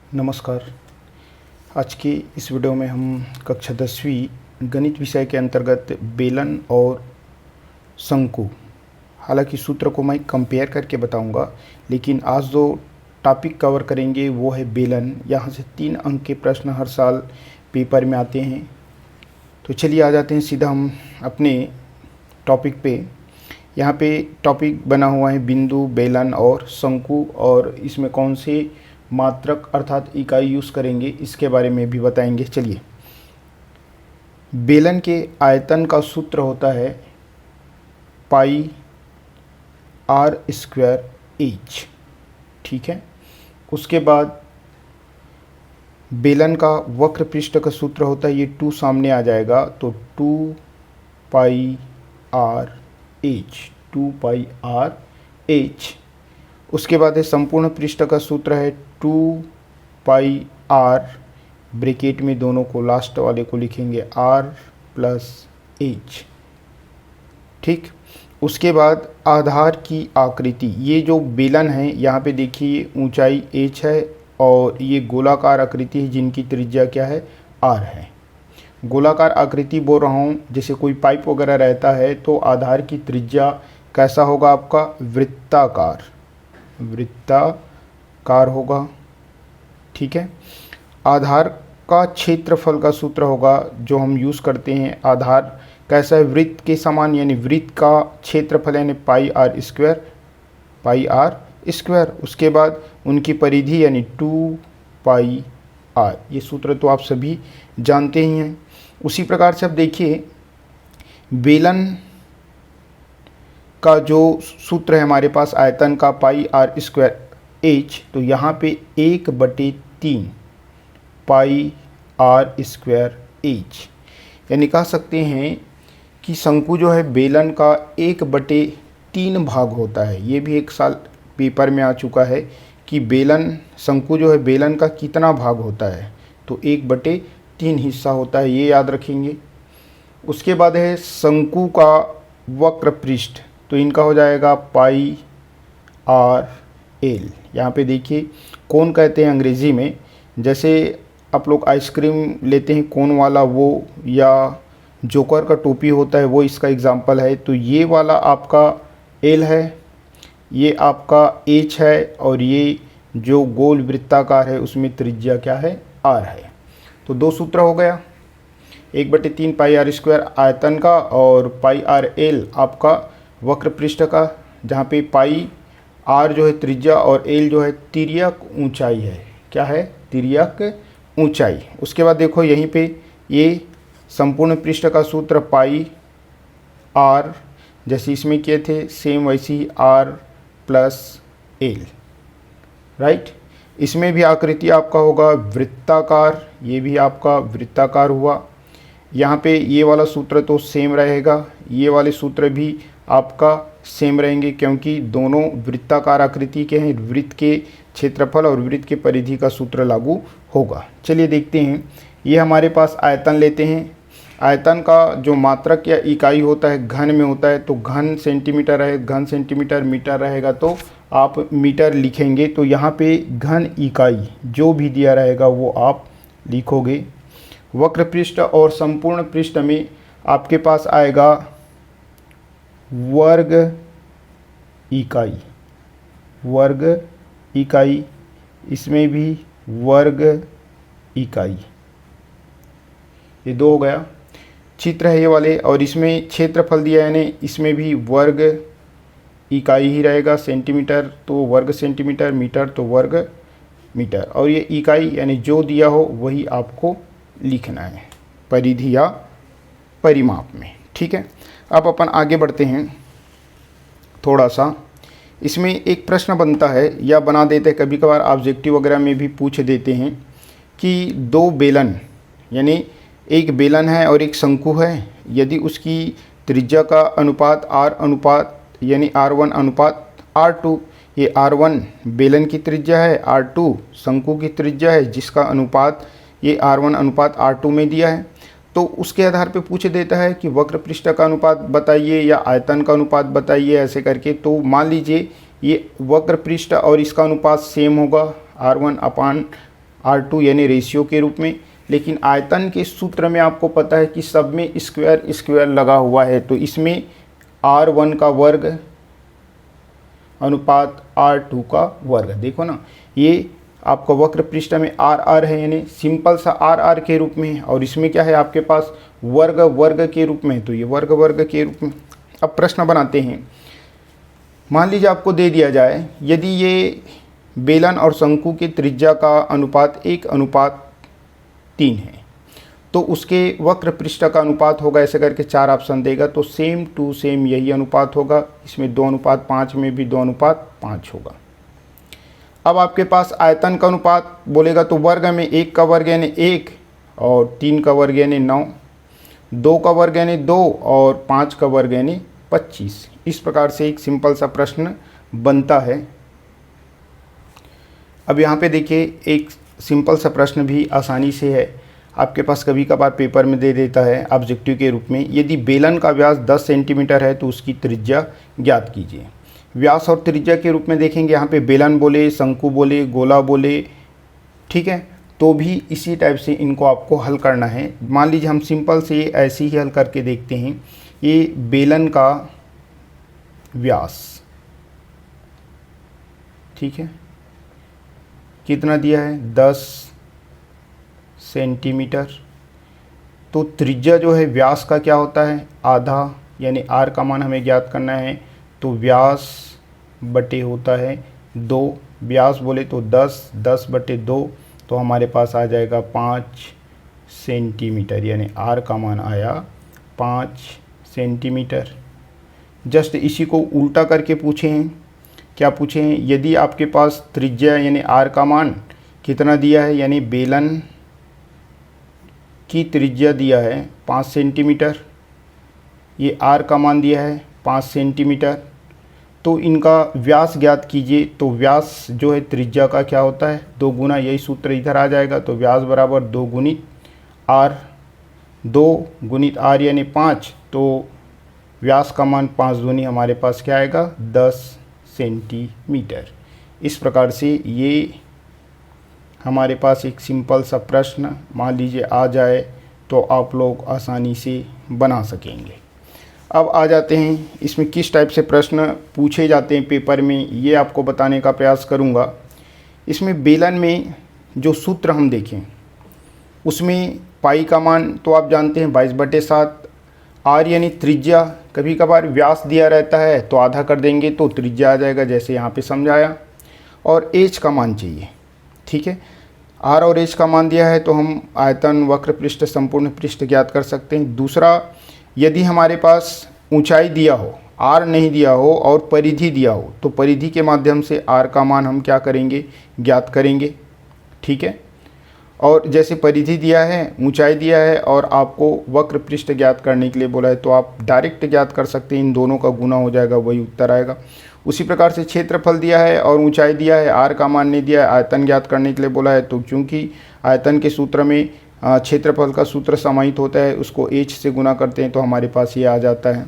नमस्कार। आज के इस वीडियो में हम कक्षा 10वीं गणित विषय के अंतर्गत बेलन और शंकु, हालांकि सूत्र को मैं कंपेयर करके बताऊंगा, लेकिन आज जो टॉपिक कवर करेंगे वो है बेलन। यहाँ से 3 अंक के प्रश्न हर साल पेपर में आते हैं। तो चलिए आ जाते हैं सीधा हम अपने टॉपिक पे। यहाँ पे टॉपिक बना हुआ है बिंदु, बेलन और शंकु, और इसमें कौन से मात्रक अर्थात इकाई यूज़ करेंगे इसके बारे में भी बताएंगे। चलिए, बेलन के आयतन का सूत्र होता है पाई आर स्क्वायर एच, ठीक है। उसके बाद बेलन का वक्र पृष्ठ का सूत्र होता है, ये 2 सामने आ जाएगा तो 2 पाई आर एच, 2 पाई आर एच। उसके बाद है संपूर्ण पृष्ठ का सूत्र है 2 पाई आर, ब्रैकेट में दोनों को लास्ट वाले को लिखेंगे आर प्लस एच, ठीक। उसके बाद आधार की आकृति, ये जो बेलन है यहाँ पे देखिए ऊंचाई एच है और ये गोलाकार आकृति है जिनकी त्रिज्या क्या है, आर है। गोलाकार आकृति बोल रहा हूँ, जैसे कोई पाइप वगैरह रहता है तो आधार की त्रिज्या कैसा होगा आपका, वृत्ताकार, वृत्ताकार होगा, ठीक है। आधार का क्षेत्रफल का सूत्र होगा जो हम यूज़ करते हैं, आधार कैसा है, वृत्त के समान, यानी वृत्त का क्षेत्रफल यानी pi R square, pi R square. उसके बाद उनकी परिधि यानी 2 पाई आर, ये सूत्र तो आप सभी जानते ही हैं। उसी प्रकार से अब देखिए बेलन का जो सूत्र है हमारे पास आयतन का पाई आर स्क्वायर एच, तो यहाँ पे 1/3 पाई आर स्क्वायर एच, यानी कह सकते हैं कि शंकु जो है बेलन का 1/3 भाग होता है। ये भी एक साल पेपर में आ चुका है कि बेलन, शंकु जो है बेलन का कितना भाग होता है, तो 1/3 हिस्सा होता है, ये याद रखेंगे। उसके बाद है शंकु का वक्र पृष्ठ, तो इनका हो जाएगा पाई आर एल। यहाँ पे देखिए कोन कहते हैं अंग्रेज़ी में, जैसे आप लोग आइसक्रीम लेते हैं कोन वाला वो, या जोकर का टोपी होता है वो इसका एग्जाम्पल है। तो ये वाला आपका एल है, ये आपका एच है, और ये जो गोल वृत्ताकार है उसमें त्रिज्या क्या है, आर है। तो 2 सूत्र हो गया, 1/3 पाई आर स्क्वायर आयतन का और पाई आर एल आपका वक्र पृष्ठ का, जहाँ पे पाई आर जो है त्रिज्या और एल जो है तिर्यक ऊंचाई है, क्या है, तिर्यक ऊंचाई। उसके बाद देखो यहीं पे ये संपूर्ण पृष्ठ का सूत्र पाई आर, जैसे इसमें किए थे सेम वैसे ही आर प्लस एल, राइट। इसमें भी आकृति आपका होगा वृत्ताकार, ये भी आपका वृत्ताकार हुआ। यहाँ पे ये वाला सूत्र तो सेम रहेगा, ये वाले सूत्र भी आपका सेम रहेंगे, क्योंकि दोनों वृत्ताकार आकृति के हैं। वृत्त के क्षेत्रफल और वृत्त के परिधि का सूत्र लागू होगा। चलिए देखते हैं, ये हमारे पास आयतन लेते हैं। आयतन का जो मात्रक या इकाई होता है घन में होता है, तो घन सेंटीमीटर है, घन सेंटीमीटर मीटर रहेगा तो आप मीटर लिखेंगे। तो यहाँ पे घन इकाई जो भी दिया रहेगा वो आप लिखोगे। वक्र पृष्ठ और संपूर्ण पृष्ठ में आपके पास आएगा वर्ग इकाई, वर्ग इकाई, इसमें भी वर्ग इकाई, ये 2 हो गया। चित्र है ये वाले, और इसमें क्षेत्रफल दिया है, यानी इसमें भी वर्ग इकाई ही रहेगा। सेंटीमीटर तो वर्ग सेंटीमीटर, मीटर तो वर्ग मीटर, और ये इकाई यानी जो दिया हो वही आपको लिखना है परिधि या परिमाप में, ठीक है। अब अपन आगे बढ़ते हैं थोड़ा सा। इसमें एक प्रश्न बनता है या बना देते हैं, कभी कभार ऑब्जेक्टिव वगैरह में भी पूछ देते हैं कि 2 बेलन, यानी एक बेलन है और एक शंकु है, यदि उसकी त्रिज्या का अनुपात आर अनुपात यानी R1 अनुपात R2, ये R1 बेलन की त्रिज्या है, R2 शंकु की त्रिज्या है, जिसका अनुपात ये R1 अनुपात R2 में दिया है, तो उसके आधार पे पूछ देता है कि वक्र पृष्ठ का अनुपात बताइए या आयतन का अनुपात बताइए, ऐसे करके। तो मान लीजिए ये वक्र पृष्ठ और इसका अनुपात सेम होगा, R1 अपान R2 यानी रेशियो के रूप में। लेकिन आयतन के सूत्र में आपको पता है कि सब में स्क्वायर स्क्वायर लगा हुआ है, तो इसमें R1 का वर्ग अनुपात R2 का वर्ग। देखो ना, ये आपका वक्र पृष्ठ में R है यानी सिंपल सा R के रूप में है, और इसमें क्या है आपके पास वर्ग वर्ग के रूप में, तो ये वर्ग वर्ग के रूप में। अब प्रश्न बनाते हैं। मान लीजिए आपको दे दिया जाए यदि ये बेलन और शंकु की त्रिज्या का अनुपात 1:3 है तो उसके वक्र पृष्ठ का अनुपात होगा, ऐसे करके 4 ऑप्शन देगा, तो सेम टू सेम यही अनुपात होगा। इसमें 2:5 में भी 2:5 होगा। अब आपके पास आयतन का अनुपात बोलेगा तो वर्ग में 1 का वर्ग यानी 1 और 3 का वर्ग यानी 9, 2 का वर्ग यानी 2 और 5 का वर्ग यानी 25। इस प्रकार से एक सिंपल सा प्रश्न बनता है। अब यहाँ पे देखिए एक सिंपल सा प्रश्न भी आसानी से है, आपके पास कभी कभार पेपर में दे देता है ऑब्जेक्टिव के रूप में। यदि बेलन का व्यास 10 सेंटीमीटर है तो उसकी त्रिज्या ज्ञात कीजिए। व्यास और त्रिज्या के रूप में देखेंगे, यहाँ पे बेलन बोले, शंकु बोले, गोला बोले, ठीक है, तो भी इसी टाइप से इनको आपको हल करना है। मान लीजिए हम सिंपल से ऐसे ही हल करके देखते हैं। ये बेलन का व्यास, ठीक है, कितना दिया है 10 सेंटीमीटर, तो त्रिज्या जो है व्यास का क्या होता है आधा, यानी R का मान हमें ज्ञात करना है, तो व्यास बटे होता है 2। व्यास बोले तो 10 बटे 2, तो हमारे पास आ जाएगा 5 सेंटीमीटर, यानी R का मान आया 5 सेंटीमीटर। जस्ट इसी को उल्टा करके पूछे हैं। क्या पूछे हैं, यदि आपके पास त्रिज्या यानी R का मान कितना दिया है, यानी बेलन की त्रिज्या दिया है 5 सेंटीमीटर, ये R का मान दिया है 5 सेंटीमीटर, तो इनका व्यास ज्ञात कीजिए। तो व्यास जो है त्रिज्या का क्या होता है 2 गुना, यही सूत्र इधर आ जाएगा। तो व्यास बराबर 2 गुणित R, 2 गुणित R यानी 5, तो व्यास का मान 5 दूनी हमारे पास क्या आएगा 10 सेंटीमीटर। इस प्रकार से ये हमारे पास एक सिंपल सा प्रश्न मान लीजिए आ जाए तो आप लोग आसानी से बना सकेंगे। अब आ जाते हैं इसमें किस टाइप से प्रश्न पूछे जाते हैं पेपर में, ये आपको बताने का प्रयास करूँगा। इसमें बेलन में जो सूत्र हम देखें उसमें पाई का मान तो आप जानते हैं 22/7, R यानी त्रिज्या, कभी कभार व्यास दिया रहता है तो आधा कर देंगे तो त्रिज्या आ जाएगा, जैसे यहाँ पे समझाया। और H का मान चाहिए, ठीक है, R और H का मान दिया है तो हम आयतन, वक्र पृष्ठ, संपूर्ण पृष्ठ ज्ञात कर सकते हैं। दूसरा, यदि हमारे पास ऊंचाई दिया हो, R नहीं दिया हो और परिधि दिया हो, तो परिधि के माध्यम से R का मान हम क्या करेंगे ज्ञात करेंगे, ठीक है। और जैसे परिधि दिया है, ऊंचाई दिया है और आपको वक्र पृष्ठ ज्ञात करने के लिए बोला है, तो आप डायरेक्ट ज्ञात कर सकते हैं, इन दोनों का गुना हो जाएगा, वही उत्तर आएगा। उसी प्रकार से क्षेत्रफल दिया है और ऊंचाई दिया है, R का मान नहीं दिया है, आयतन ज्ञात करने के लिए बोला है, तो क्योंकि आयतन के सूत्र में क्षेत्रफल का सूत्र समाहित होता है, उसको H से गुना करते हैं तो हमारे पास ये आ जाता है।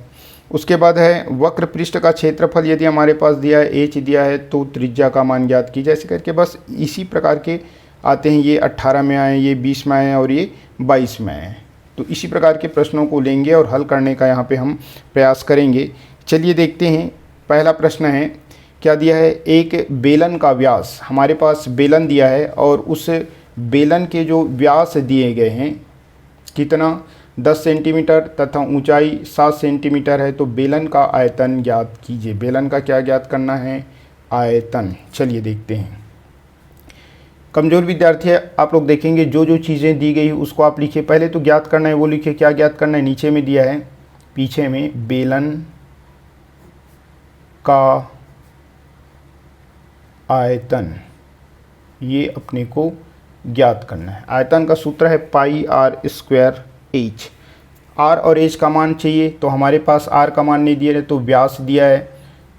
उसके बाद है वक्र पृष्ठ का क्षेत्रफल, यदि हमारे पास दिया है H दिया है तो त्रिज्या का मान ज्ञात कीजिए, ऐसे करके बस इसी प्रकार के आते हैं। ये 18 में आए, ये 20 में आए और ये 22 में आए, तो इसी प्रकार के प्रश्नों को लेंगे और हल करने का यहाँ पे हम प्रयास करेंगे। चलिए देखते हैं। पहला प्रश्न है, क्या दिया है, एक बेलन का व्यास, हमारे पास बेलन दिया है और उस बेलन के जो व्यास दिए गए हैं कितना 10 सेंटीमीटर तथा ऊंचाई 7 सेंटीमीटर है, तो बेलन का आयतन ज्ञात कीजिए। बेलन का क्या ज्ञात करना है, आयतन। चलिए देखते हैं। कमज़ोर विद्यार्थी है, आप लोग देखेंगे जो जो चीज़ें दी गई उसको आप लिखिए। पहले तो ज्ञात करना है वो लिखिए, क्या ज्ञात करना है, नीचे में दिया है पीछे में बेलन का आयतन, ये अपने को ज्ञात करना है। आयतन का सूत्र है पाई R² H। R और H का मान चाहिए, तो हमारे पास R का मान नहीं दिया है तो व्यास दिया है,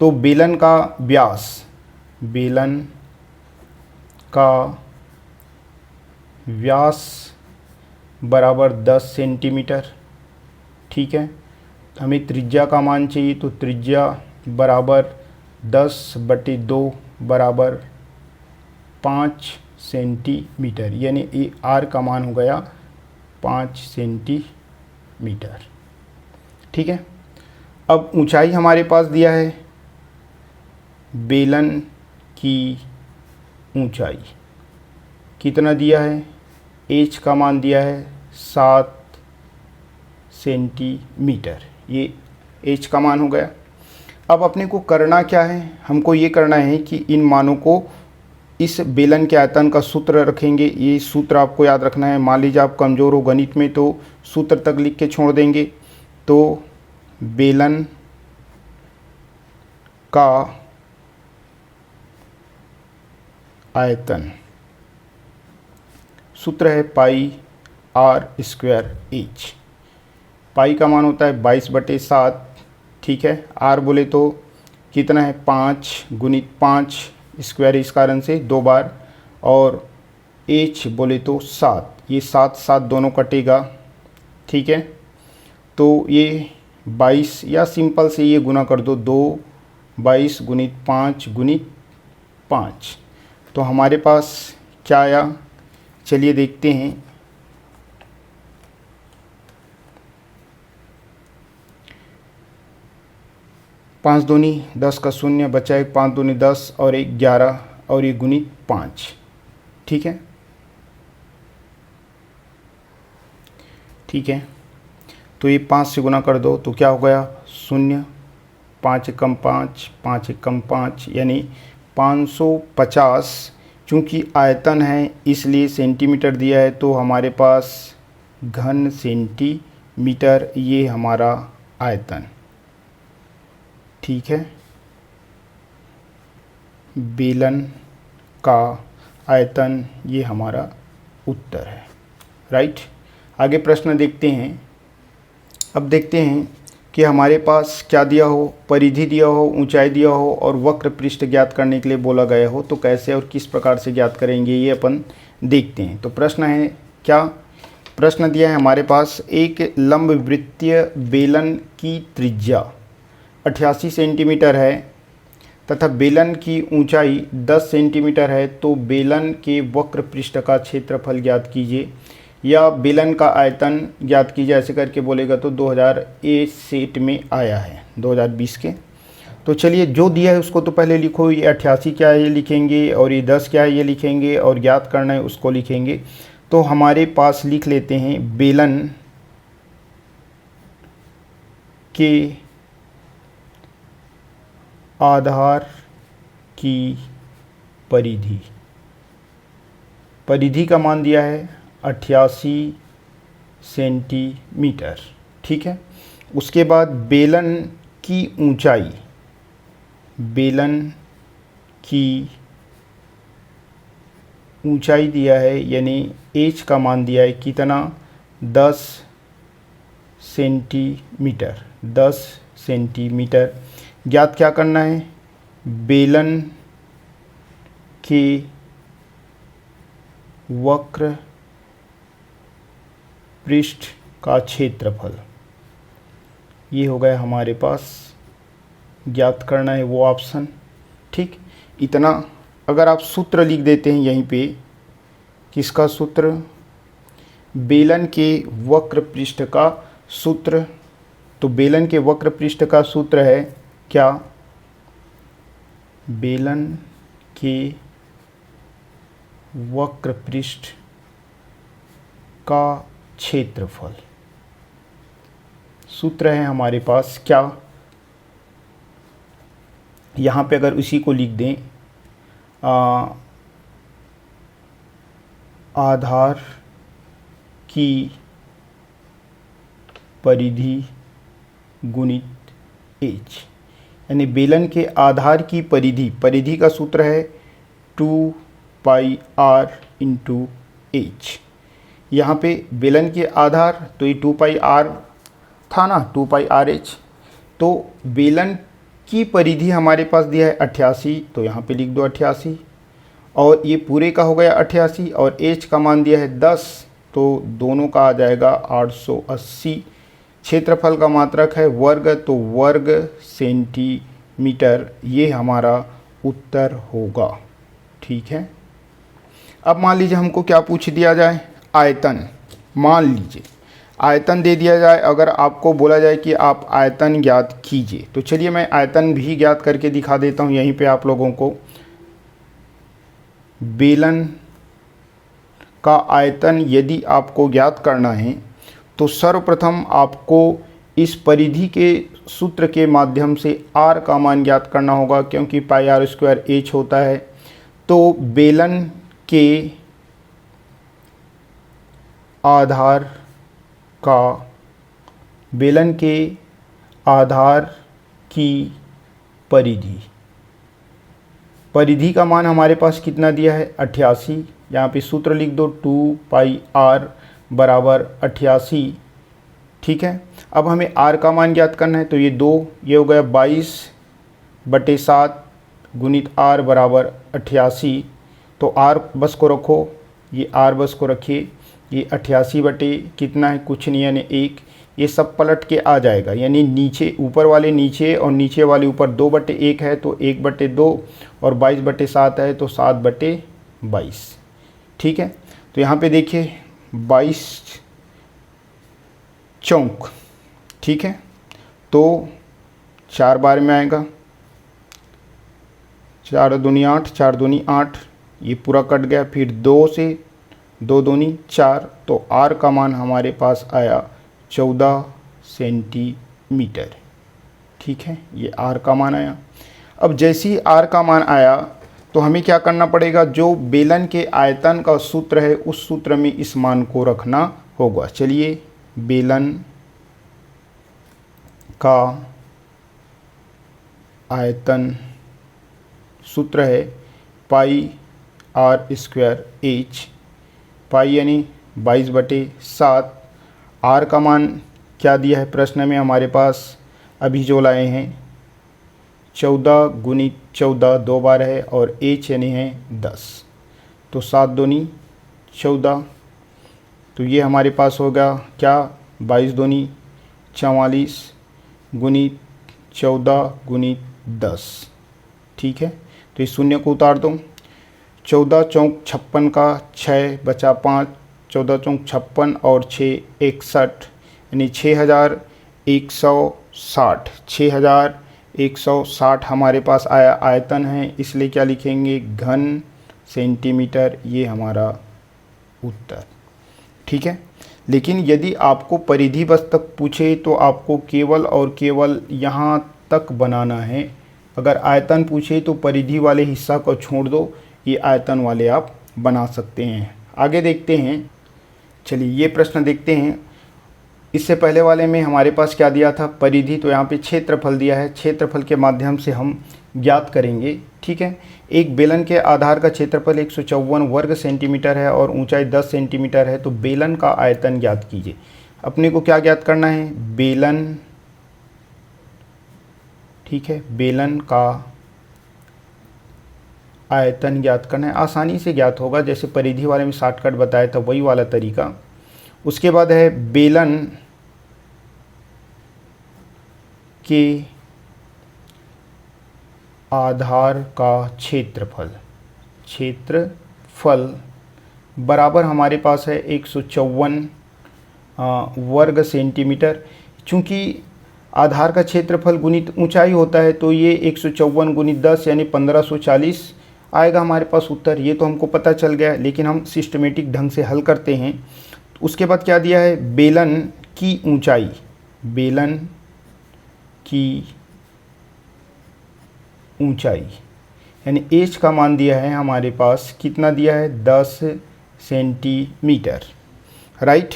तो बेलन का व्यास, बेलन का व्यास बराबर 10 सेंटीमीटर, ठीक है। हमें त्रिज्या का मान चाहिए, तो त्रिज्या बराबर 10/2 बराबर 5 सेंटीमीटर, यानी ये आर का मान हो गया 5 सेंटीमीटर। ठीक है, अब ऊंचाई हमारे पास दिया है, बेलन की ऊंचाई कितना दिया है, एच का मान दिया है 7 सेंटीमीटर, ये एच का मान हो गया। अब अपने को करना क्या है, हमको ये करना है कि इन मानों को इस बेलन के आयतन का सूत्र रखेंगे। ये सूत्र आपको याद रखना है। मान लीजिए आप कमज़ोर हो गणित में तो सूत्र तक लिख के छोड़ देंगे। तो बेलन का आयतन, सूत्र है पाई आर स्क्वायर एच। पाई का मान होता है 22/7। ठीक है, आर बोले तो कितना है 5 गुणित 5 स्क्वायर, इस कारण से 2 बार, और एच बोले तो 7, ये 7 7 दोनों कटेगा। ठीक है, तो ये 22, या सिंपल से ये गुना कर दो, 2 22 गुणित 5 गुणित 5, तो हमारे पास क्या आया, चलिए देखते हैं। 5 दूनी 10 का 0 बचा एक, 5 दूनी 10 और 1 11 और ये गुणित 5। ठीक है, ठीक है, तो ये 5 से गुना कर दो तो क्या हो गया 0, 5 एकम 5, 5 एकम 5, यानी 550। चूँकि आयतन है इसलिए सेंटीमीटर दिया है, तो हमारे पास घन सेंटीमीटर ये हमारा आयतन। ठीक है, बेलन का आयतन ये हमारा उत्तर है। राइट, आगे प्रश्न देखते हैं। अब देखते हैं कि हमारे पास क्या दिया हो, परिधि दिया हो, ऊंचाई दिया हो और वक्र पृष्ठ ज्ञात करने के लिए बोला गया हो, तो कैसे और किस प्रकार से ज्ञात करेंगे ये अपन देखते हैं। तो प्रश्न है क्या, प्रश्न दिया है हमारे पास, एक लंब वृत्तीय बेलन की त्रिज्या 88 सेंटीमीटर है तथा बेलन की ऊंचाई 10 सेंटीमीटर है, तो बेलन के वक्र पृष्ठ का क्षेत्रफल ज्ञात कीजिए या बेलन का आयतन ज्ञात कीजिए, ऐसे करके बोलेगा तो 2001 सेट में आया है 2020 के। तो चलिए जो दिया है उसको तो पहले लिखो, ये 88 क्या है ये लिखेंगे और ये 10 क्या है ये लिखेंगे और ज्ञात करना है उसको लिखेंगे। तो हमारे पास लिख लेते हैं बेलन के आधार की परिधि, परिधि का मान दिया है 88 सेंटीमीटर। ठीक है, उसके बाद बेलन की ऊंचाई, बेलन की ऊंचाई दिया है यानी एच का मान दिया है कितना 10 सेंटीमीटर, 10 सेंटीमीटर। ज्ञात क्या करना है, बेलन के वक्र पृष्ठ का क्षेत्रफल, ये हो गया हमारे पास, ज्ञात करना है वो ऑप्शन। ठीक, इतना अगर आप सूत्र लिख देते हैं यहीं पे, किसका सूत्र, बेलन के वक्र पृष्ठ का सूत्र, तो बेलन के वक्र पृष्ठ का सूत्र है क्या, बेलन के वक्र पृष्ठ का क्षेत्रफल, सूत्र है हमारे पास क्या, यहाँ पे अगर उसी को लिख दें, आधार की परिधि गुणित एच, यानी बेलन के आधार की परिधि, परिधि का सूत्र है 2 पाई आर इंटू एच। यहाँ पे बेलन के आधार तो ये 2 पाई आर था ना, 2 पाई आर एच। तो बेलन की परिधि हमारे पास दिया है 88, तो यहाँ पे लिख दो 88, और ये पूरे का हो गया 88 और एच का मान दिया है 10, तो दोनों का आ जाएगा 880। क्षेत्रफल का मात्रक है वर्ग, तो वर्ग सेंटीमीटर, ये हमारा उत्तर होगा। ठीक है, अब मान लीजिए हमको क्या पूछ दिया जाए, आयतन। मान लीजिए आयतन दे दिया जाए, अगर आपको बोला जाए कि आप आयतन ज्ञात कीजिए, तो चलिए मैं आयतन भी ज्ञात करके दिखा देता हूँ यहीं पे आप लोगों को। बेलन का आयतन यदि आपको ज्ञात करना है तो सर्वप्रथम आपको इस परिधि के सूत्र के माध्यम से r का मान ज्ञात करना होगा, क्योंकि पाई आर स्क्वायर h होता है। तो बेलन के आधार की परिधि का मान हमारे पास कितना दिया है, 88। यहाँ पे सूत्र लिख दो, 2 पाई r बराबर 88। ठीक है, अब हमें r का मान ज्ञात करना है, तो ये हो गया 22/7 गुणित r बराबर 88। तो r बस को रखो, ये r बस को रखिए, ये 88 बटे कितना है, कुछ नहीं यानी 1। ये सब पलट के आ जाएगा, यानी नीचे ऊपर वाले नीचे और नीचे वाले ऊपर 2/1 है तो 1/2, और 22/7 है तो 7/22। ठीक है, तो यहाँ पे देखिए 22 चौक। ठीक है, तो 4 बार में आएगा, 4 दूनी 8, 4 दूनी 8, ये पूरा कट गया। फिर 2 से 2 दूनी 4, तो r का मान हमारे पास आया 14 सेंटीमीटर। ठीक है, ये r का मान आया। अब जैसे ही r का मान आया तो हमें क्या करना पड़ेगा, जो बेलन के आयतन का सूत्र है उस सूत्र में इस मान को रखना होगा। चलिए, बेलन का आयतन सूत्र है पाई आर स्क्वायर h, पाई यानी 22/7। r का मान क्या दिया है प्रश्न में हमारे पास, अभी जो लाए हैं 14 गुणित 14 2 बार है, और h यानी है 10, तो 7 दूनी 14। तो ये हमारे पास होगा क्या, 22 दूनी 44 गुणित 14 गुणित 10। ठीक है, तो इस शून्य को उतार दो, 14 चौक 56 का 6 बचा 5, 14 चौक 56 और 6 61, यानी 6160 हमारे पास आया आयतन है, इसलिए क्या लिखेंगे, घन सेंटीमीटर। ये हमारा उत्तर। ठीक है, लेकिन यदि आपको परिधि बस तक पूछे तो आपको केवल और केवल यहाँ तक बनाना है। अगर आयतन पूछे तो परिधि वाले हिस्सा को छोड़ दो, ये आयतन वाले आप बना सकते हैं। आगे देखते हैं, चलिए ये प्रश्न देखते हैं। इससे पहले वाले में हमारे पास क्या दिया था, परिधि, तो यहाँ पे क्षेत्रफल दिया है, क्षेत्रफल के माध्यम से हम ज्ञात करेंगे। ठीक है, एक बेलन के आधार का क्षेत्रफल 154 वर्ग सेंटीमीटर है और ऊंचाई 10 सेंटीमीटर है, तो बेलन का आयतन ज्ञात कीजिए। अपने को क्या ज्ञात करना है, बेलन। ठीक है, बेलन का आयतन ज्ञात करना है, आसानी से ज्ञात होगा, जैसे परिधि वाले में शॉर्टकट बताया था वही वाला तरीका। उसके बाद है बेलन के आधार का क्षेत्रफल बराबर हमारे पास है 154 वर्ग सेंटीमीटर। चूँकि आधार का क्षेत्रफल गुणित ऊंचाई होता है तो ये 154 गुणित 10 यानी 1540 आएगा हमारे पास उत्तर। ये तो हमको पता चल गया, लेकिन हम सिस्टमेटिक ढंग से हल करते हैं। उसके बाद क्या दिया है, बेलन की ऊंचाई, बेलन की ऊंचाई यानी h का मान दिया है हमारे पास, कितना दिया है, 10 सेंटीमीटर। राइट।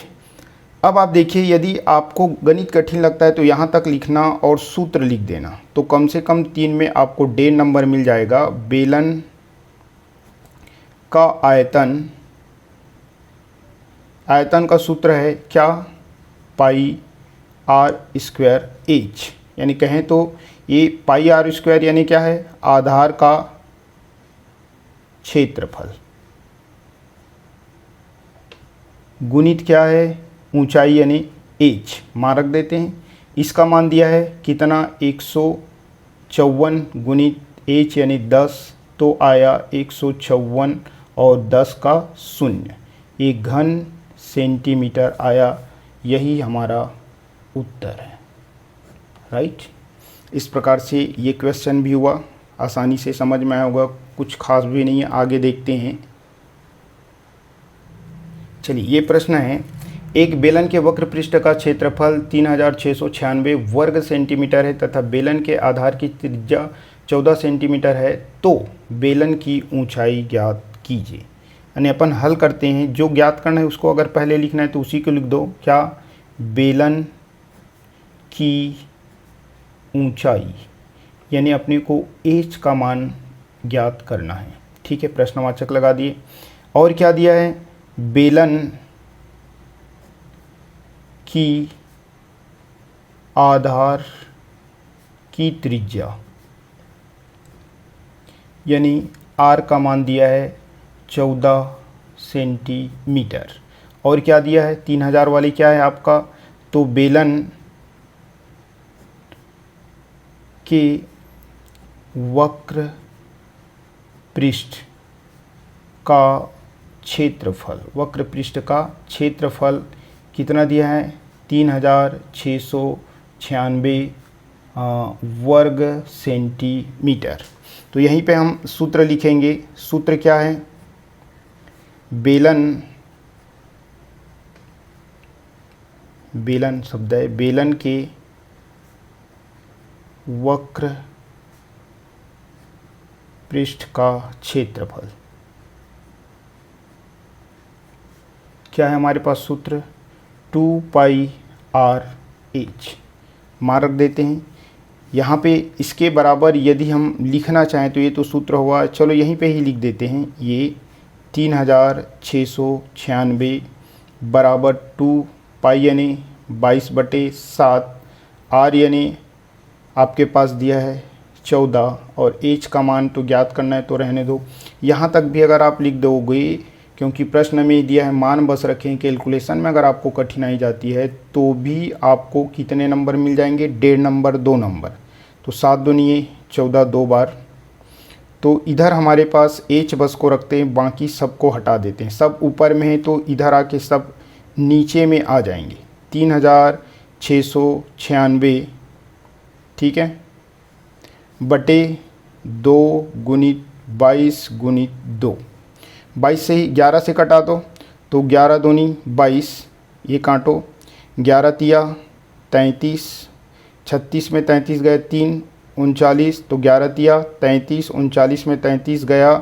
अब आप देखिए, यदि आपको गणित कठिन लगता है तो यहाँ तक लिखना और सूत्र लिख देना, तो कम से कम 3 में आपको 1.5 नंबर मिल जाएगा। बेलन का आयतन का सूत्र है क्या, पाई आर स्क्वायर h, यानी कहें तो ये पाई आर स्क्वायर यानी क्या है, आधार का क्षेत्रफल, गुणित क्या है, ऊंचाई यानी h, मान रख देते हैं। इसका मान दिया है कितना, 154 गुणित h यानी 10, तो आया 154 और 10 का शून्य, 1 घन सेंटीमीटर आया। यही हमारा उत्तर है। राइट। इस प्रकार से ये क्वेश्चन भी हुआ, आसानी से समझ में आया होगा, कुछ खास भी नहीं है। आगे देखते हैं। चलिए, ये प्रश्न है, एक बेलन के वक्र पृष्ठ का क्षेत्रफल 3696 वर्ग सेंटीमीटर है तथा बेलन के आधार की त्रिज्या 14 सेंटीमीटर है, तो बेलन की ऊंचाई ज्ञात कीजिए। यानी अपन हल करते हैं, जो ज्ञात करना है उसको अगर पहले लिखना है तो उसी को लिख दो। क्या? बेलन की ऊंचाई, यानी अपने को h का मान ज्ञात करना है। ठीक है, प्रश्नवाचक लगा दिए। और क्या दिया है? बेलन की आधार की त्रिज्या, यानी r का मान दिया है 14 सेंटीमीटर। और क्या दिया है? 3000 वाली क्या है आपका? तो बेलन के वक्र पृष्ठ का क्षेत्रफल, वक्र पृष्ठ का क्षेत्रफल कितना दिया है? 3696 वर्ग सेंटीमीटर। तो यहीं पे हम सूत्र लिखेंगे। सूत्र क्या है? बेलन शब्द है, बेलन के वक्र पृष्ठ का क्षेत्रफल। क्या है हमारे पास सूत्र? 2πr/h। मान रख देते हैं यहाँ पे। इसके बराबर यदि हम लिखना चाहें तो ये तो सूत्र हुआ, चलो यहीं पे ही लिख देते हैं। ये 3696 बराबर 2π यानी 22/7, r यानी आपके पास दिया है 14, और h का मान तो ज्ञात करना है तो रहने दो। यहाँ तक भी अगर आप लिख दोगे, क्योंकि प्रश्न में दिया है मान बस रखें, कैलकुलेशन में अगर आपको कठिनाई जाती है तो भी आपको कितने नंबर मिल जाएंगे? 1.5 नंबर, 2 नंबर। तो 7 दूनी 14, 2 बार। तो इधर हमारे पास h बस को रखते हैं, बाकी सबको हटा देते हैं। सब ऊपर में है तो इधर आके सब नीचे में आ जाएंगे। 3696, ठीक है, बटे 2 गुणित 22 गुणित 2। 22 से ही 11 से कटा दो तो 11 दूनी 22, ये काटो। 11 तिया 33, 36 में 33 गए 3, 39, तो 11 तिया 33, 39 में 33 गया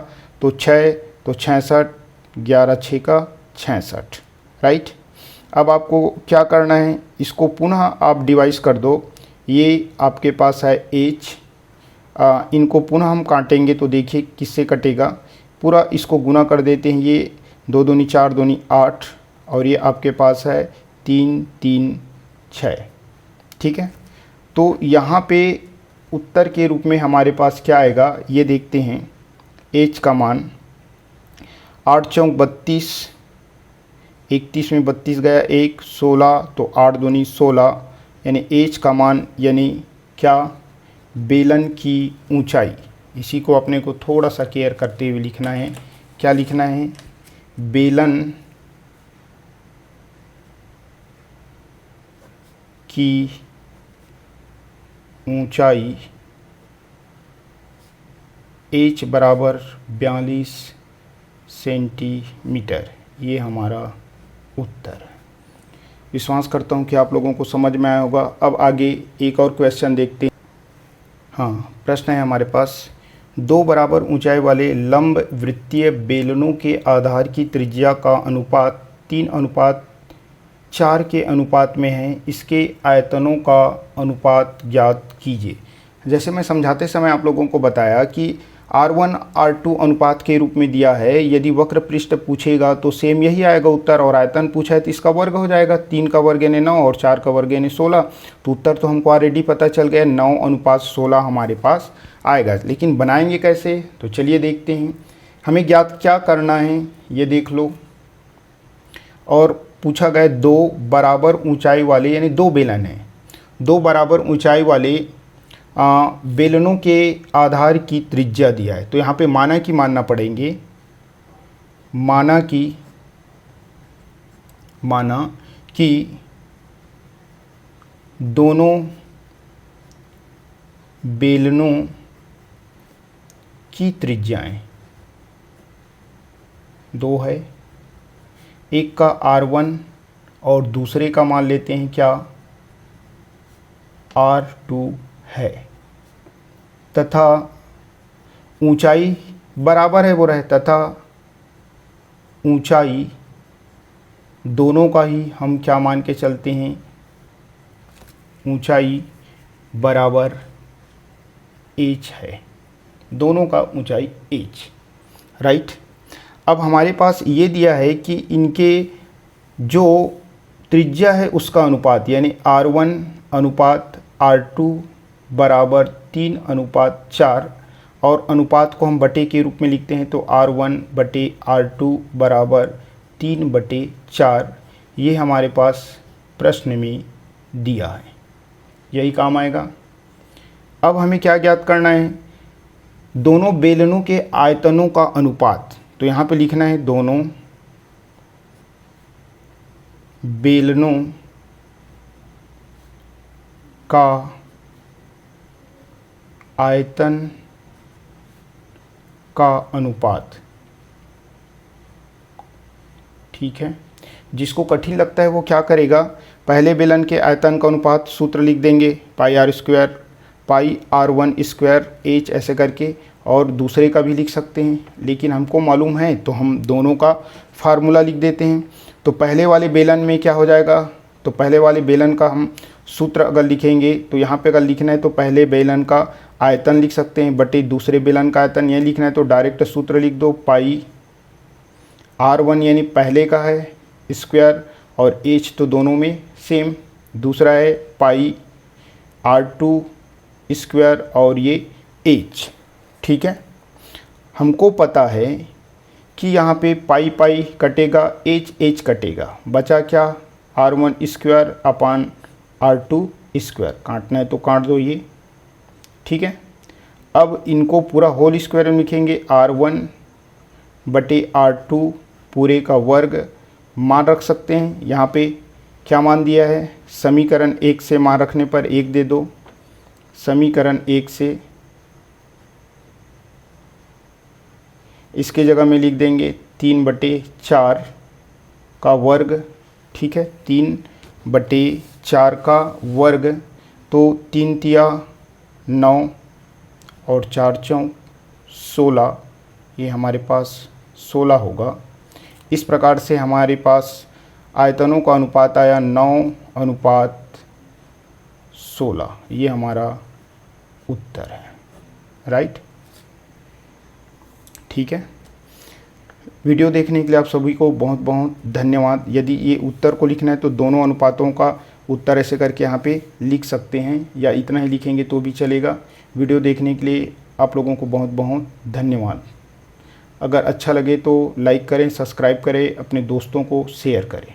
तो 6, तो 66, 11 6 का 66। राइट। अब आपको क्या करना है? इसको पुनः आप डिवाइस कर दो। ये आपके पास है h, इनको पुनः हम काटेंगे तो देखिए किससे कटेगा। पूरा इसको गुना कर देते हैं। ये 2 दूनी 4, दूनी 8, और ये आपके पास है 3 3 6। ठीक है, तो यहाँ पे उत्तर के रूप में हमारे पास क्या आएगा ये देखते हैं। h का मान 8 चौक 32, 31 में 32 गया 1, 16, तो 8 दूनी 16, यानी h का मान, यानी क्या? बेलन की ऊंचाई। इसी को अपने को थोड़ा सा केयर करते हुए लिखना है। क्या लिखना है? बेलन की ऊंचाई h बराबर 42 सेंटीमीटर। ये हमारा उत्तर है। विश्वास करता हूँ कि आप लोगों को समझ में आया होगा। अब आगे एक और क्वेश्चन देखते हैं। हाँ, प्रश्न है हमारे पास, 2 बराबर ऊंचाई वाले लंब वृत्तीय बेलनों के आधार की त्रिज्या का अनुपात 3:4 के अनुपात में है। इसके आयतनों का अनुपात ज्ञात कीजिए। जैसे मैं समझाते समय आप लोगों को बताया कि R1 R2 अनुपात के रूप में दिया है। यदि वक्र पृष्ठ पूछेगा तो सेम यही आएगा उत्तर, और आयतन पूछा है तो इसका वर्ग हो जाएगा। 3 का वर्ग यानी 9 और 4 का वर्ग यानी 16। तो उत्तर तो हमको ऑलरेडी पता चल गया, 9:16 हमारे पास आएगा। लेकिन बनाएंगे कैसे? तो चलिए देखते हैं। हमें ज्ञात क्या करना है ये देख लो। और पूछा गया 2 बराबर ऊंचाई वाले, यानी 2 बेलन हैं, 2 बराबर ऊंचाई वाले बेलनों के आधार की त्रिज्या दिया है। तो यहाँ पे माना कि मानना पड़ेंगे माना कि दोनों बेलनों की त्रिज्याएं 2 है, एक का R1 और दूसरे का मान लेते हैं क्या R2 है, तथा ऊंचाई बराबर है बोला है, तथा ऊंचाई दोनों का ही हम क्या मान के चलते हैं, ऊंचाई बराबर h है, दोनों का ऊंचाई h, राइट। अब हमारे पास ये दिया है कि इनके जो त्रिज्या है उसका अनुपात, यानी R1 अनुपात R2 बराबर 3:4, और अनुपात को हम बटे के रूप में लिखते हैं तो R1 बटे R2 बराबर 3/4। ये हमारे पास प्रश्न में दिया है, यही काम आएगा। अब हमें क्या ज्ञात करना है, दोनों बेलनों के आयतनों का अनुपात, तो यहाँ पे लिखना है दोनों बेलनों का आयतन का अनुपात, ठीक है। जिसको कठिन लगता है वो क्या करेगा, पहले बेलन के आयतन का अनुपात सूत्र लिख देंगे πr² πr1² h ऐसे करके, और दूसरे का भी लिख सकते हैं, लेकिन हमको मालूम है तो हम दोनों का फार्मूला लिख देते हैं। तो पहले वाले बेलन में क्या हो जाएगा, तो पहले वाले बेलन का हम सूत्र अगर लिखेंगे तो यहाँ पे अगर लिखना है तो पहले बेलन का आयतन लिख सकते हैं बटे दूसरे बेलन का आयतन, यह लिखना है तो डायरेक्ट सूत्र लिख दो, पाई R1 यानी पहले का है स्क्वायर, और h तो दोनों में सेम, दूसरा है पाई R2 स्क्वायर और ये h, ठीक है। हमको पता है कि यहाँ पे पाई पाई कटेगा, h कटेगा, बचा क्या R1 square upon R2 square, काटना है तो काट दो ये, ठीक है। अब इनको पूरा होल स्क्वायर में लिखेंगे, R1 बटे R2 पूरे का वर्ग, मान रख सकते हैं, यहाँ पे क्या मान दिया है, समीकरण 1 से मान रखने पर 1 दे दो, समीकरण 1 से इसके जगह में लिख देंगे 3/4 का वर्ग, ठीक है, 3/4 का वर्ग, तो 3 तिया 9 और 4 चौक 16, ये हमारे पास 16 होगा। इस प्रकार से हमारे पास आयतनों का अनुपात आया 9:16, ये हमारा उत्तर है, राइट, ठीक है। वीडियो देखने के लिए आप सभी को बहुत बहुत धन्यवाद। यदि ये उत्तर को लिखना है तो दोनों अनुपातों का उत्तर ऐसे करके यहाँ पे लिख सकते हैं, या इतना ही लिखेंगे तो भी चलेगा। वीडियो देखने के लिए आप लोगों को बहुत बहुत धन्यवाद। अगर अच्छा लगे तो लाइक करें, सब्सक्राइब करें, अपने दोस्तों को शेयर करें।